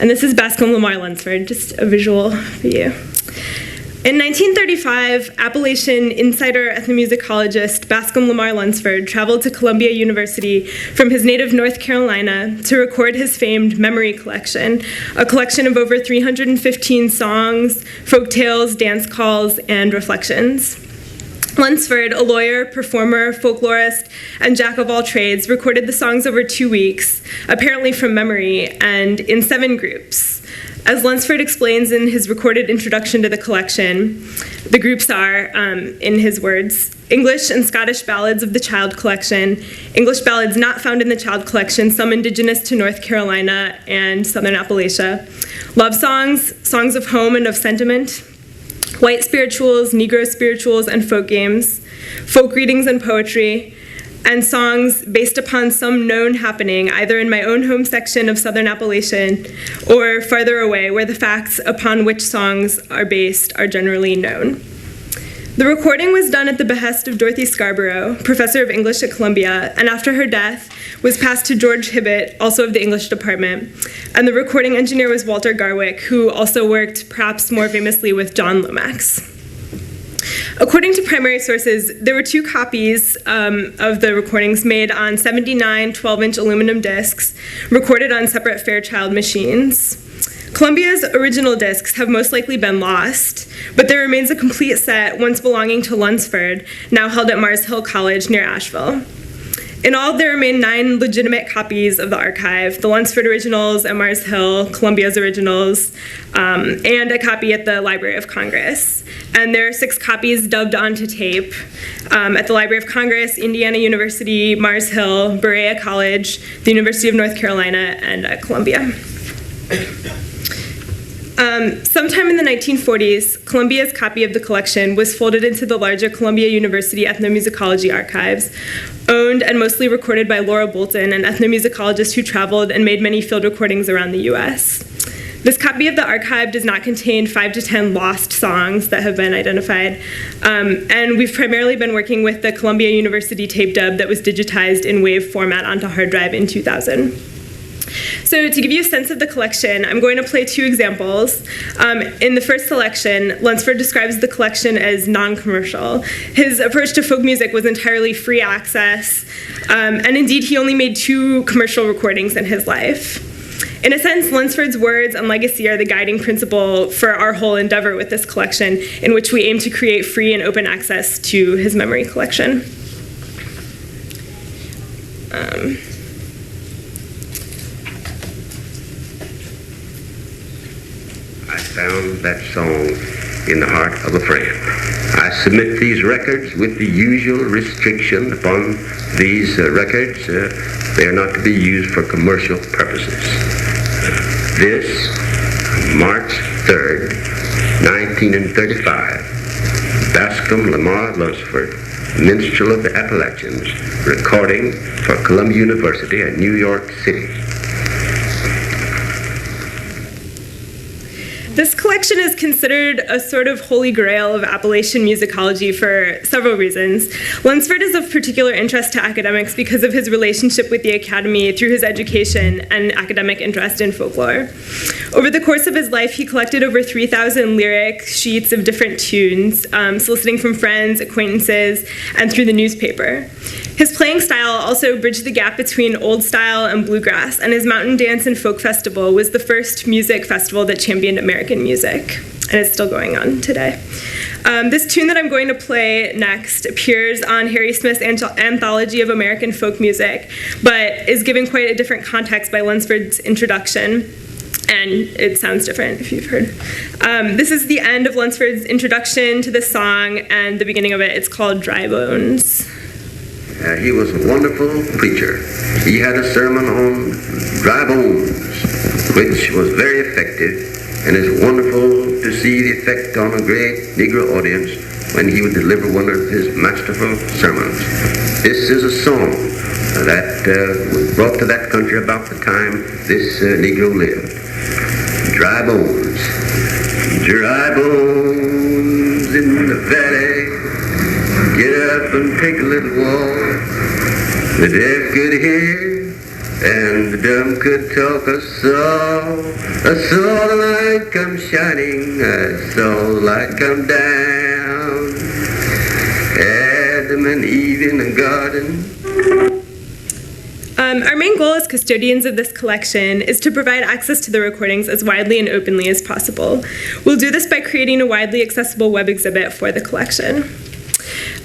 And this is Bascom Lamar Lunsford, just a visual for you. In 1935, Appalachian insider ethnomusicologist Bascom Lamar Lunsford traveled to Columbia University from his native North Carolina to record his famed Memory Collection, a collection of over 315 songs, folk tales, dance calls, and reflections. Lunsford, a lawyer, performer, folklorist, and jack of all trades, recorded the songs over 2 weeks, apparently from memory, and in 7 groups. As Lunsford explains in his recorded introduction to the collection, the groups are, in his words, English and Scottish ballads of the Child Collection, English ballads not found in the Child Collection, some indigenous to North Carolina and Southern Appalachia, love songs, songs of home and of sentiment, white spirituals, Negro spirituals, and folk games, folk readings and poetry, and songs based upon some known happening, either in my own home section of Southern Appalachian or farther away, where the facts upon which songs are based are generally known. The recording was done at the behest of Dorothy Scarborough, professor of English at Columbia, and after her death was passed to George Hibbett, also of the English department, and the recording engineer was Walter Garwick, who also worked perhaps more famously with John Lomax. According to primary sources, there were 2 copies of the recordings made on 79 12-inch aluminum discs, recorded on separate Fairchild machines. Columbia's original discs have most likely been lost, but there remains a complete set once belonging to Lunsford, now held at Mars Hill College near Asheville. In all, there remain 9 legitimate copies of the archive, the Lunsford originals at Mars Hill, Columbia's originals, and a copy at the Library of Congress. And there are 6 copies dubbed onto tape at the Library of Congress, Indiana University, Mars Hill, Berea College, the University of North Carolina, and at Columbia. Sometime in the 1940s, Columbia's copy of the collection was folded into the larger Columbia University Ethnomusicology archives, owned and mostly recorded by Laura Bolton, an ethnomusicologist who traveled and made many field recordings around the U.S. This copy of the archive does not contain 5 to 10 lost songs that have been identified, and we've primarily been working with the Columbia University tape dub that was digitized in WAV format onto hard drive in 2000. So to give you a sense of the collection, I'm going to play 2 examples. In the first selection, Lunsford describes the collection as non-commercial. His approach to folk music was entirely free access, and indeed he only made 2 commercial recordings in his life. In a sense, Lunsford's words and legacy are the guiding principle for our whole endeavor with this collection, in which we aim to create free and open access to his memory collection. I found that song in the heart of a friend. I submit these records with the usual restriction upon these records. They are not to be used for commercial purposes. This, March 3rd, 1935, Bascom Lamar Lunsford, minstrel of the Appalachians, recording for Columbia University at New York City. This collection is considered a sort of holy grail of Appalachian musicology for several reasons. Lunsford is of particular interest to academics because of his relationship with the Academy through his education and academic interest in folklore. Over the course of his life, he collected over 3,000 lyric sheets of different tunes, soliciting from friends, acquaintances, and through the newspaper. His playing style also bridged the gap between old style and bluegrass, and his Mountain Dance and Folk Festival was the first music festival that championed American music, and it's still going on today. This tune that I'm going to play next appears on Harry Smith's Anthology of American Folk Music, but is given quite a different context by Lunsford's introduction, and it sounds different if you've heard. This is the end of Lunsford's introduction to the song, and the beginning of it, it's called Dry Bones. He was a wonderful preacher. He had a sermon on dry bones, which was very effective, and it's wonderful to see the effect on a great Negro audience when he would deliver one of his masterful sermons. This is a song that was brought to that country about the time this Negro lived. Dry bones in the valley, get up and take a little walk. The deaf could hear And the dumb could talk a soul light come shining, a soul light come down. Adam and Eve in the garden. Our main goal as custodians of this collection is to provide access to the recordings as widely and openly as possible. We'll do this by creating a widely accessible web exhibit for the collection.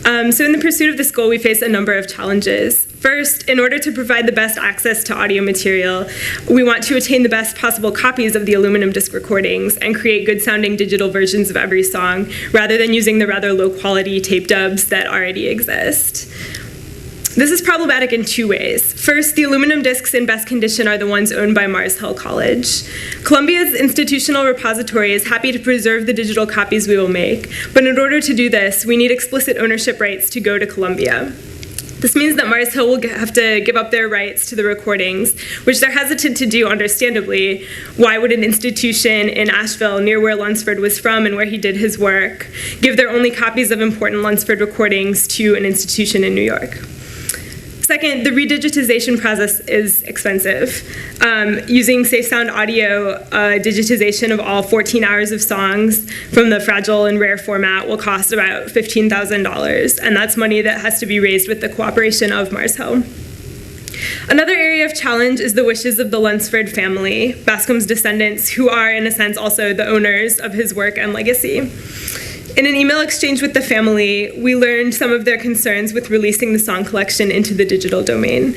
So in the pursuit of this goal, we face a number of challenges. First, in order to provide the best access to audio material, we want to attain the best possible copies of the aluminum disc recordings and create good-sounding digital versions of every song, rather than using the rather low-quality tape dubs that already exist. This is problematic in two ways. First, the aluminum discs in best condition are the ones owned by Mars Hill College. Columbia's institutional repository is happy to preserve the digital copies we will make, but in order to do this, we need explicit ownership rights to go to Columbia. This means that Mars Hill will have to give up their rights to the recordings, which they're hesitant to do, understandably. Why would an institution in Asheville, near where Lunsford was from and where he did his work, give their only copies of important Lunsford recordings to an institution in New York? Second, the redigitization process is expensive. Using Safe Sound Audio, digitization of all 14 hours of songs from the fragile and rare format will cost about $15,000, and that's money that has to be raised with the cooperation of Mars Hill. Another area of challenge is the wishes of the Lunsford family, Bascom's descendants, who are, in a sense, also the owners of his work and legacy. In an email exchange with the family, we learned some of their concerns with releasing the song collection into the digital domain.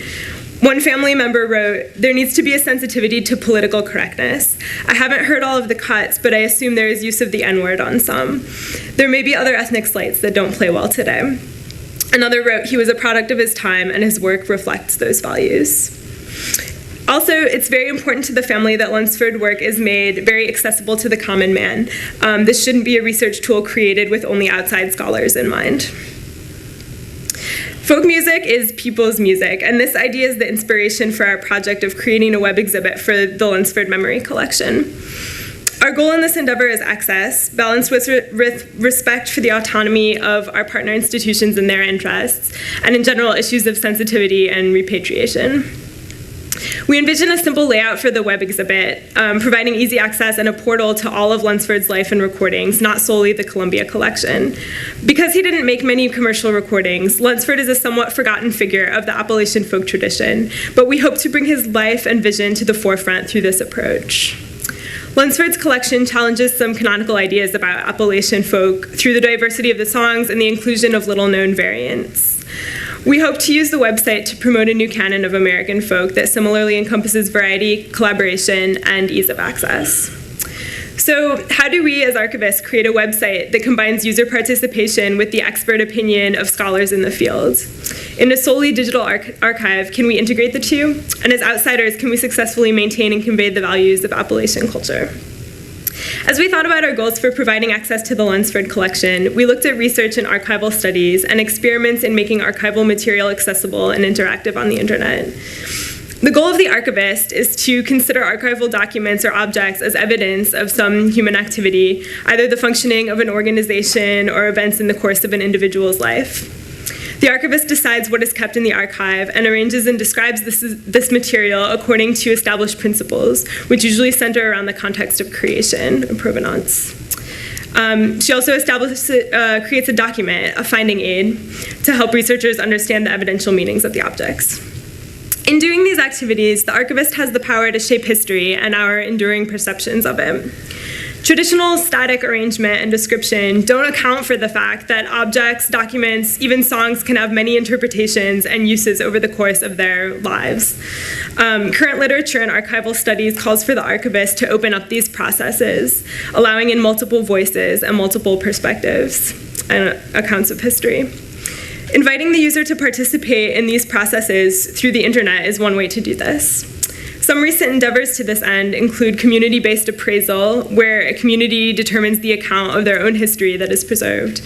One family member wrote, "There needs to be a sensitivity to political correctness. I haven't heard all of the cuts, but I assume there is use of the N-word on some. There may be other ethnic slights that don't play well today." Another wrote, "He was a product of his time and his work reflects those values." Also, it's very important to the family that Lunsford work is made very accessible to the common man. This shouldn't be a research tool created with only outside scholars in mind. Folk music is people's music, and this idea is the inspiration for our project of creating a web exhibit for the Lunsford Memory Collection. Our goal in this endeavor is access, balanced with respect for the autonomy of our partner institutions and their interests, and in general, issues of sensitivity and repatriation. We envision a simple layout for the web exhibit, providing easy access and a portal to all of Lunsford's life and recordings, not solely the Columbia collection. Because he didn't make many commercial recordings, Lunsford is a somewhat forgotten figure of the Appalachian folk tradition, but we hope to bring his life and vision to the forefront through this approach. Lunsford's collection challenges some canonical ideas about Appalachian folk through the diversity of the songs and the inclusion of little-known variants. We hope to use the website to promote a new canon of American folk that similarly encompasses variety, collaboration, and ease of access. So how do we as archivists create a website that combines user participation with the expert opinion of scholars in the field? In a solely digital archive, can we integrate the two? And as outsiders, can we successfully maintain and convey the values of Appalachian culture? As we thought about our goals for providing access to the Lunsford collection, we looked at research and archival studies and experiments in making archival material accessible and interactive on the internet. The goal of the archivist is to consider archival documents or objects as evidence of some human activity, either the functioning of an organization or events in the course of an individual's life. The archivist decides what is kept in the archive and arranges and describes this material according to established principles, which usually center around the context of creation and provenance. She also creates a document, a finding aid, to help researchers understand the evidential meanings of the objects. In doing these activities, the archivist has the power to shape history and our enduring perceptions of it. Traditional static arrangement and description don't account for the fact that objects, documents, even songs can have many interpretations and uses over the course of their lives. Current literature and archival studies calls for the archivist to open up these processes, allowing in multiple voices and multiple perspectives and accounts of history. Inviting the user to participate in these processes through the internet is one way to do this. Some recent endeavors to this end include community-based appraisal, where a community determines the account of their own history that is preserved,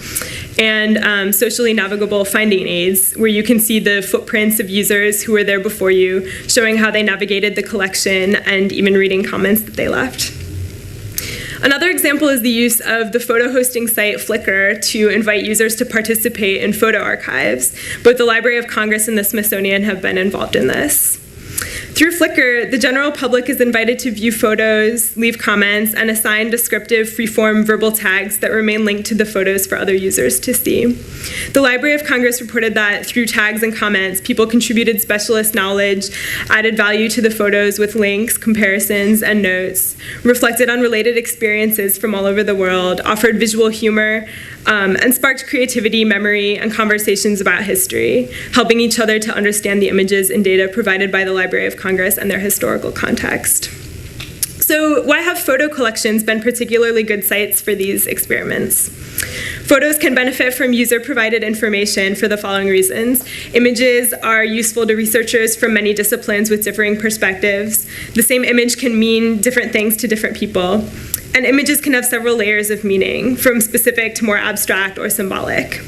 and socially navigable finding aids, where you can see the footprints of users who were there before you, showing how they navigated the collection and even reading comments that they left. Another example is the use of the photo hosting site Flickr to invite users to participate in photo archives. Both the Library of Congress and the Smithsonian have been involved in this. Through Flickr, the general public is invited to view photos, leave comments, and assign descriptive free-form verbal tags that remain linked to the photos for other users to see. The Library of Congress reported that through tags and comments, people contributed specialist knowledge, added value to the photos with links, comparisons, and notes, reflected on related experiences from all over the world, offered visual humor, and sparked creativity, memory, and conversations about history, helping each other to understand the images and data provided by the Library of Congress and their historical context. So why have photo collections been particularly good sites for these experiments? Photos can benefit from user-provided information for the following reasons. Images are useful to researchers from many disciplines with differing perspectives. The same image can mean different things to different people. And images can have several layers of meaning, from specific to more abstract or symbolic.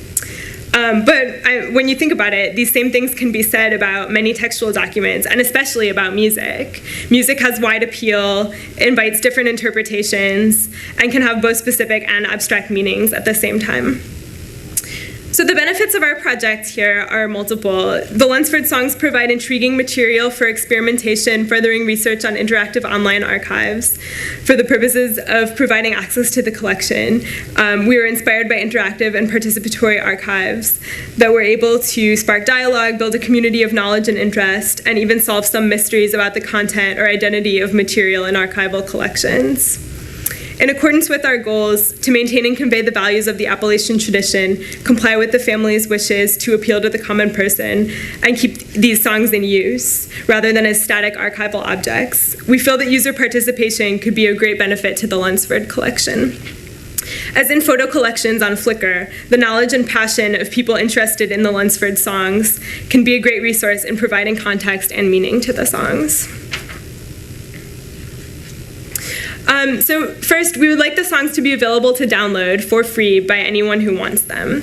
When you think about it, these same things can be said about many textual documents, and especially about music. Music has wide appeal, invites different interpretations, and can have both specific and abstract meanings at the same time. So the benefits of our project here are multiple. The Lunsford songs provide intriguing material for experimentation, furthering research on interactive online archives. For the purposes of providing access to the collection, we were inspired by interactive and participatory archives that were able to spark dialogue, build a community of knowledge and interest, and even solve some mysteries about the content or identity of material in archival collections. In accordance with our goals to maintain and convey the values of the Appalachian tradition, comply with the family's wishes to appeal to the common person, and keep these songs in use, rather than as static archival objects, we feel that user participation could be a great benefit to the Lunsford collection. As in photo collections on Flickr, the knowledge and passion of people interested in the Lunsford songs can be a great resource in providing context and meaning to the songs. So first, we would like the songs to be available to download for free by anyone who wants them.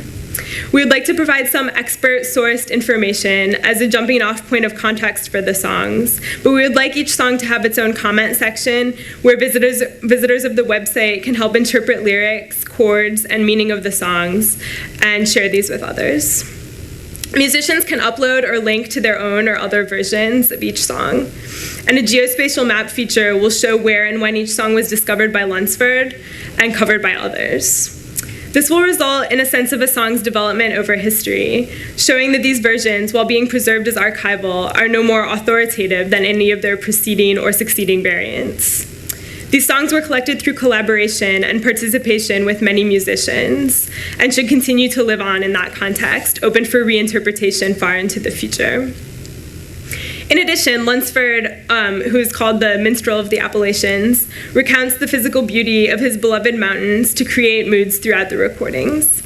We would like to provide some expert-sourced information as a jumping-off point of context for the songs, but we would like each song to have its own comment section where visitors of the website can help interpret lyrics, chords, and meaning of the songs, and share these with others. Musicians can upload or link to their own or other versions of each song. And a geospatial map feature will show where and when each song was discovered by Lunsford and covered by others. This will result in a sense of a song's development over history, showing that these versions, while being preserved as archival, are no more authoritative than any of their preceding or succeeding variants. These songs were collected through collaboration and participation with many musicians and should continue to live on in that context, open for reinterpretation far into the future. In addition, Lunsford, who is called the minstrel of the Appalachians, recounts the physical beauty of his beloved mountains to create moods throughout the recordings.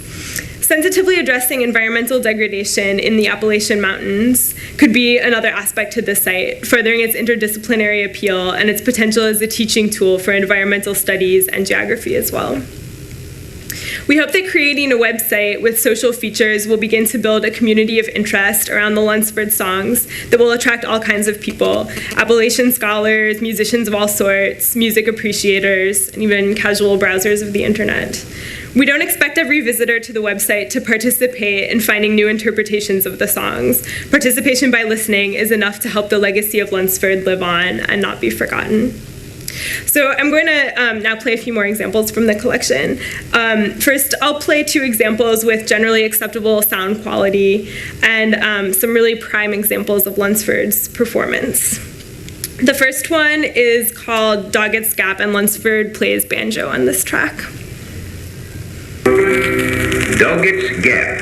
Sensitively addressing environmental degradation in the Appalachian Mountains could be another aspect to this site, furthering its interdisciplinary appeal and its potential as a teaching tool for environmental studies and geography as well. We hope that creating a website with social features will begin to build a community of interest around the Lunsford songs that will attract all kinds of people, Appalachian scholars, musicians of all sorts, music appreciators, and even casual browsers of the internet. We don't expect every visitor to the website to participate in finding new interpretations of the songs. Participation by listening is enough to help the legacy of Lunsford live on and not be forgotten. So I'm going to now play a few more examples from the collection. First, I'll play 2 examples with generally acceptable sound quality and some really prime examples of Lunsford's performance. The first one is called Doggett's Gap, and Lunsford plays banjo on this track. Doggett's Gap.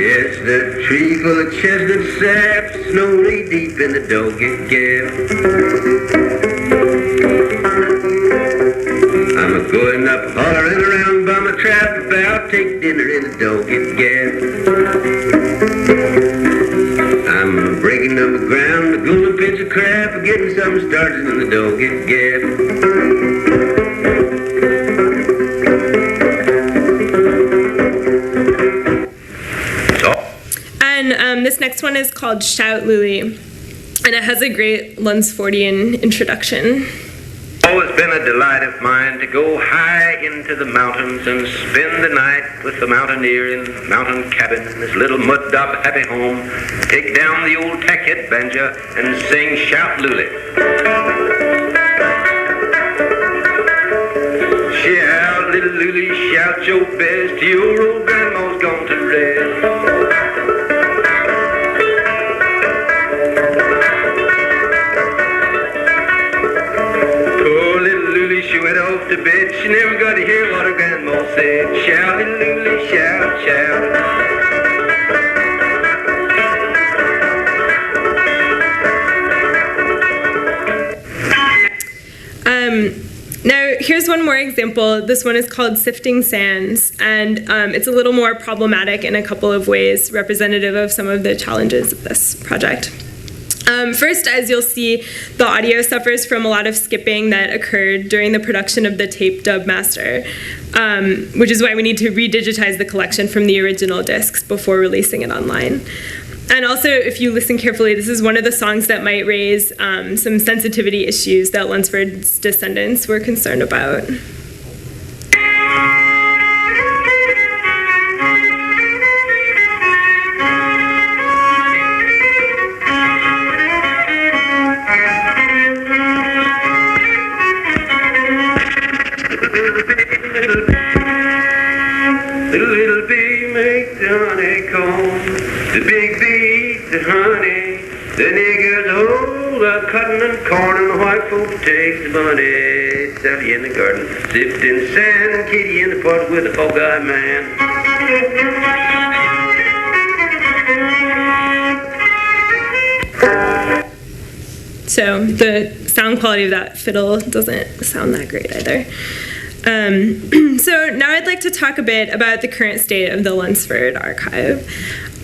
Chestnut tree full of chestnut sap, snowy deep in the Doggett Gap. I'm a-going up hollering around by my trap about take dinner in the Doggett Gap. I'm breaking up the ground, a golden pinch of crab, getting something started in the Doggett Gap. And this next one is called Shout Lily, and it has a great Lunsfordian introduction. Always been a delight of mine to go high into the mountains and spend the night with the mountaineer in the mountain cabin in his little mud daub happy home, take down the old tack-head banjo and sing Shout Lully. Shout, little Lully, shout your best, your old grandma's gone to rest. She went off to bed, she never got to hear what her grandma said. Shout, little Lully, shout, shout. Now, here's one more example. This one is called Sifting Sands, and it's a little more problematic in a couple of ways, representative of some of the challenges of this project. First, as you'll see, the audio suffers from a lot of skipping that occurred during the production of the tape dub master, which is why we need to redigitize the collection from the original discs before releasing it online. And also, if you listen carefully, this is one of the songs that might raise some sensitivity issues that Lunsford's descendants were concerned about. Little bee make the honeycomb, the big bee the honey, the niggers hold the cotton and corn, and the white folks take the money. Sally in the garden, sifting sand, Kitty in the pot with the bog-eyed man. So the sound quality of that fiddle doesn't sound that great either. So now I'd like to talk a bit about the current state of the Lunsford archive.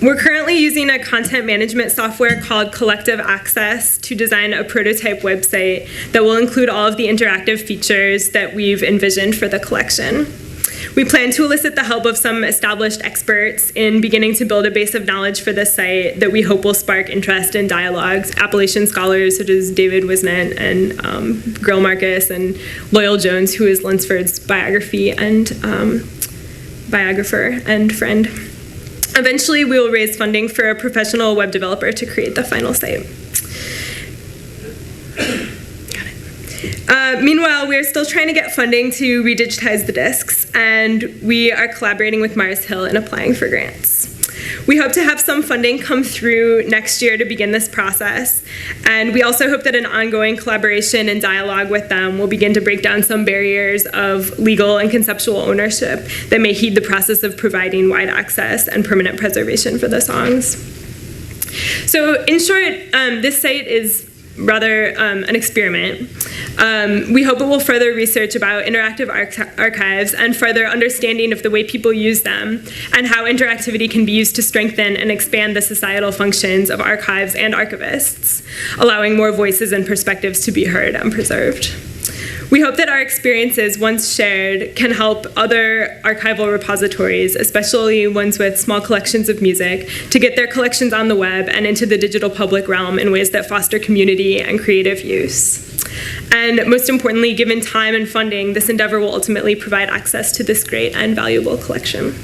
We're currently using a content management software called Collective Access to design a prototype website that will include all of the interactive features that we've envisioned for the collection. We plan to elicit the help of some established experts in beginning to build a base of knowledge for this site that we hope will spark interest in dialogues. Appalachian scholars such as David Wisnett and Grill Marcus and Loyal Jones, who is Lunsford's biographer and friend. Eventually, we will raise funding for a professional web developer to create the final site. Meanwhile, we are still trying to get funding to redigitize the discs, and we are collaborating with Mars Hill and applying for grants. We hope to have some funding come through next year to begin this process, and we also hope that an ongoing collaboration and dialogue with them will begin to break down some barriers of legal and conceptual ownership that may heed the process of providing wide access and permanent preservation for the songs. So in short, this site is rather an experiment. We hope it will further research about interactive archives and further understanding of the way people use them and how interactivity can be used to strengthen and expand the societal functions of archives and archivists, allowing more voices and perspectives to be heard and preserved. We hope that our experiences, once shared, can help other archival repositories, especially ones with small collections of music, to get their collections on the web and into the digital public realm in ways that foster community and creative use. And most importantly, given time and funding, this endeavor will ultimately provide access to this great and valuable collection.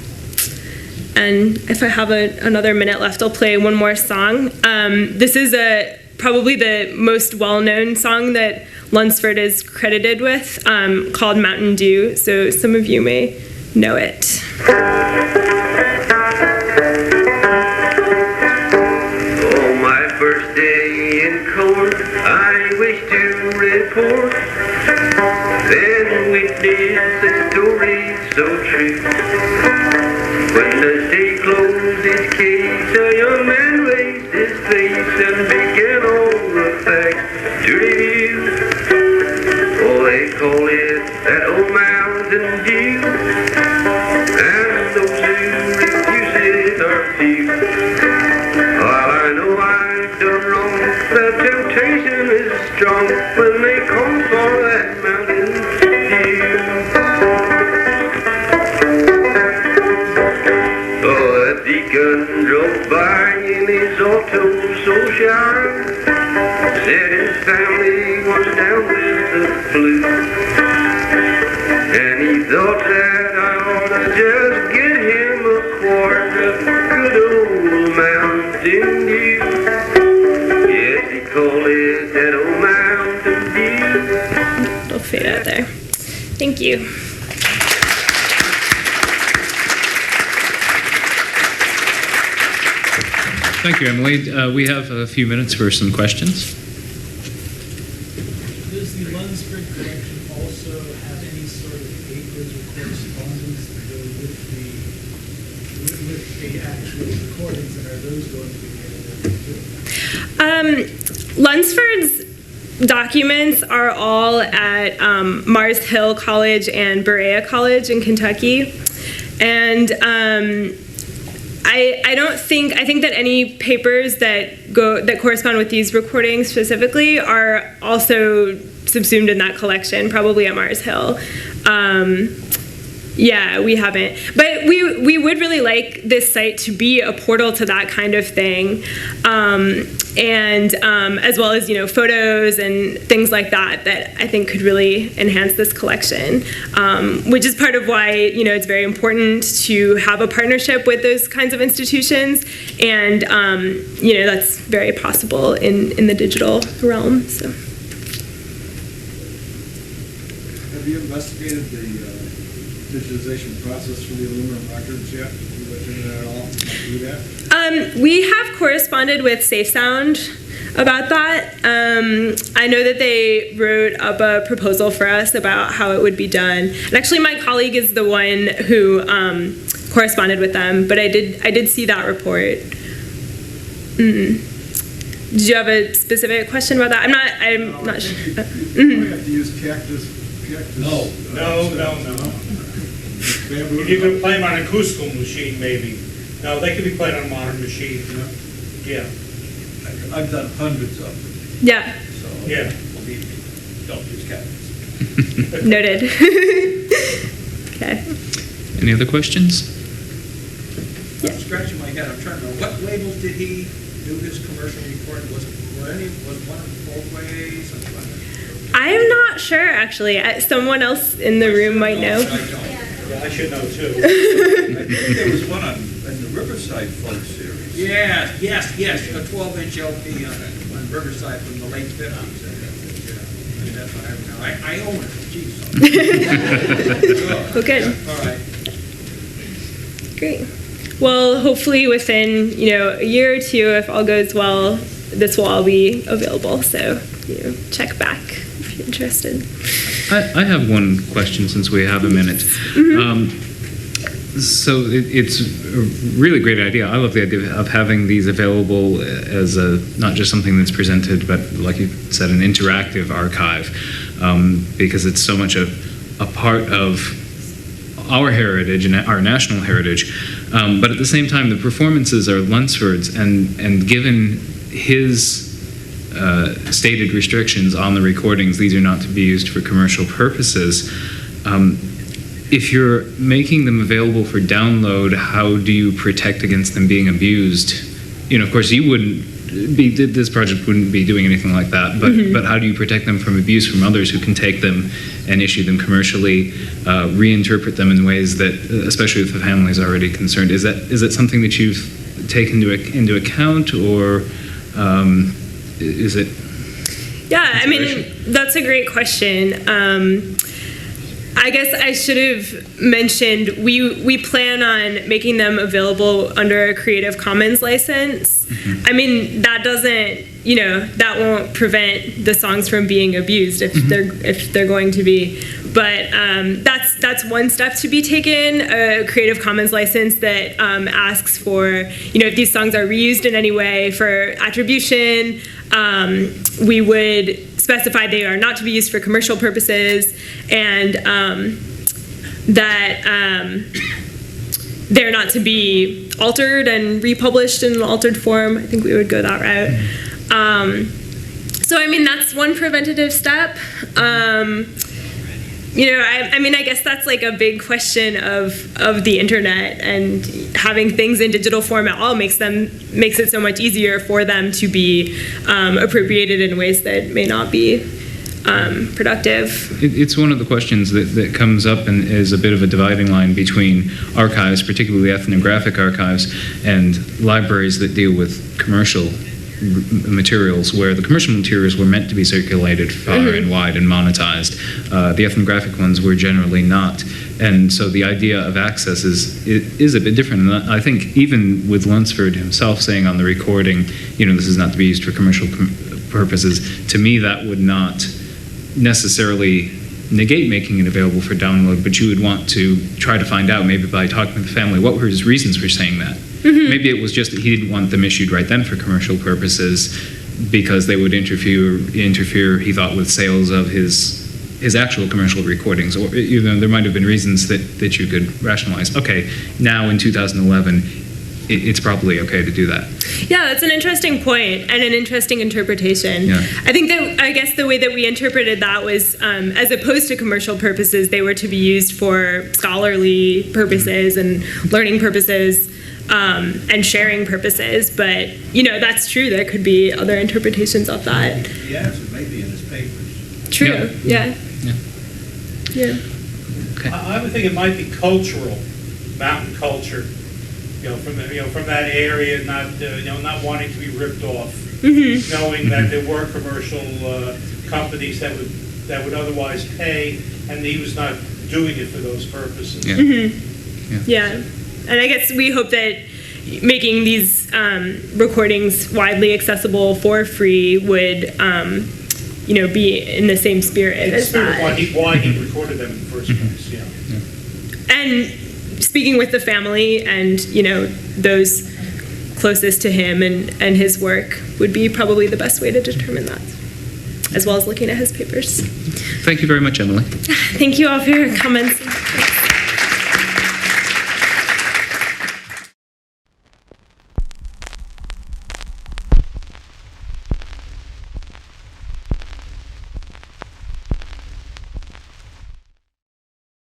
And if I have another minute left, I'll play one more song. This is probably the most well-known song that Lunsford is credited with, called Mountain Dew, so some of you may know it. Oh, my first day in court, I wish to report, then witness a story so true. When the state closed its case, a young man raised his face and began all the facts to review. Oh, they call it that old Mountain Dew, and those who refuse it are few. While I know I've done wrong, the temptation is strong when they call for that Mountain Dew. Oh, that deacon drove by in his auto so shy, said his family was down with the flu, and he thought that I ought to just get him a quart of good old Mountain Dew. Yes, he called it that old Mountain Dew. It'll fade out there. Thank you. Thank you, Emily. We have a few minutes for some questions. Does the Lunsford collection also have any sort of papers or correspondence that go with the actual recordings, and are those going to be available too? Lunsford's documents are all at Mars Hill College and Berea College in Kentucky, and I think that any papers that correspond with these recordings specifically are also subsumed in that collection, probably at Mars Hill. Yeah, we haven't, but we would really like this site to be a portal to that kind of thing, and as well as photos and things like that I think could really enhance this collection, which is part of why it's very important to have a partnership with those kinds of institutions, and that's very possible in the digital realm. So, have you investigated the digitization process for the aluminum records yet? Have you looked into that at all? Do that? We have corresponded with Safe Sound about that. I know that they wrote up a proposal for us about how it would be done. And actually, my colleague is the one who corresponded with them. But I did see that report. Did you have a specific question about that? I'm not sure. You probably have to use cactus. No. If you could play them on an acoustical machine, maybe. No, they could be played on a modern machine. Yeah. I've done hundreds of them. Yeah. So, Yeah. believe me, don't use cactus. Noted. Okay. Any other questions? I'm scratching my head. I'm trying to remember. What labels did he do his commercial recording? Was one of them both ways? I am not sure, actually. Someone else in the room might know. Yeah, I should know too. I think there was one in the Riverside Folk Series. Yes, a 12-inch LP on Riverside from the late 50s. That's what I own it. Jeez. Well, good. All right. Great. Well, hopefully within a year or two, if all goes well, this will all be available. So check back if you're interested. I have one question since we have a minute. So it's a really great idea. I love the idea of having these available as not just something that's presented, but like you said, an interactive archive, because it's so much a part of our heritage and our national heritage. But at the same time, the performances are Lunsford's, and given his stated restrictions on the recordings, these are not to be used for commercial purposes. If you're making them available for download, how do you protect against them being abused? Of course, you wouldn't be, this project wouldn't be doing anything like that, but how do you protect them from abuse from others who can take them and issue them commercially, reinterpret them in ways that, especially if the family is already concerned? Is that something that you've taken into account, or is it? Yeah, I mean, that's a great question. I guess I should have mentioned we plan on making them available under a Creative Commons license. I mean, that doesn't, that won't prevent the songs from being abused if they're going to be. But that's one step to be taken, a Creative Commons license that asks for, if these songs are reused in any way for attribution, we would specify they are not to be used for commercial purposes, and that they're not to be altered and republished in an altered form. I think we would go that route. So, I mean, that's one preventative step. I mean, I guess that's like a big question of the internet, and having things in digital format all makes it so much easier for them to be appropriated in ways that may not be productive. It's one of the questions that comes up and is a bit of a dividing line between archives, particularly ethnographic archives, and libraries that deal with commercial materials, where the commercial materials were meant to be circulated far and wide and monetized. The ethnographic ones were generally not. And so the idea of access is a bit different. And I think even with Lunsford himself saying on the recording, this is not to be used for commercial purposes, to me that would not necessarily negate making it available for download, but you would want to try to find out, maybe by talking to the family, what were his reasons for saying that. Maybe it was just that he didn't want them issued right then for commercial purposes because they would interfere, he thought, with sales of his actual commercial recordings. Or there might have been reasons that you could rationalize. Okay, now in 2011, it's probably okay to do that. Yeah, that's an interesting point and an interesting interpretation. Yeah. I guess the way that we interpreted that was, as opposed to commercial purposes, they were to be used for scholarly purposes and learning purposes. And sharing purposes, but that's true. There could be other interpretations of that. Yes, it may be in his papers. True. Yeah. Okay. I would think it might be cultural, mountain culture, from that area, not wanting to be ripped off, knowing that there were commercial companies that would otherwise pay, and he was not doing it for those purposes. Yeah. And I guess we hope that making these recordings widely accessible for free would, be in the same spirit as that. Why he recorded them in the first place, yeah. And speaking with the family and, those closest to him and his work would be probably the best way to determine that, as well as looking at his papers. Thank you very much, Emily. Thank you all for your comments.